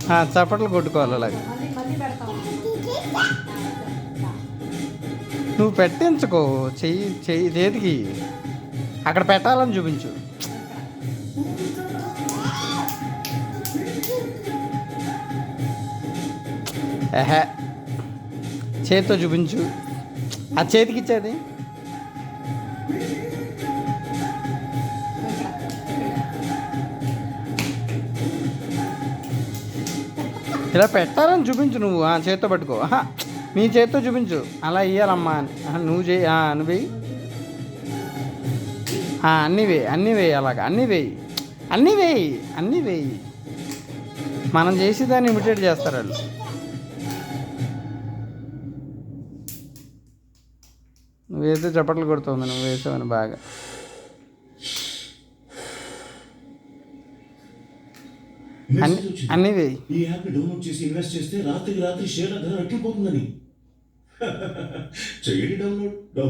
చప్పట్లు కొట్టుకోవాలి అలాగే. నువ్వు పెట్టించుకో, చెయ్యి చెయ్యి చేతికి అక్కడ పెట్టాలని చూపించు. ఏహే, చేతితో చూపించు. ఆ చేతికి ఇచ్చేది ఇలా పెట్టాలని చూపించు. నువ్వు చేతితో పట్టుకో. నీ చేతితో చూపించు. అలా ఇయ్యాలమ్మా అని. నువ్వు చేయి. నువ్వు వేయి. అన్నీ వేయి, అన్నీ వేయి, అలాగా అన్నీ వేయి, అన్నీ వేయి, అన్నీ వేయి. మనం చేసి దాన్ని ఇమిటేట్ చేస్తారు వాళ్ళు. నువ్వు వేస్తే చప్పట్లు కొడుతుంది. నువ్వు వేసావని బాగా. అన్నీ వేయి. ఈ యాప్ డౌన్లోడ్ చేసి ఇన్వెస్ట్ చేస్తే రాత్రికి రాత్రి షేర్ల ధర రెట్టిపోతుందని. చేయండి డౌన్లోడ్.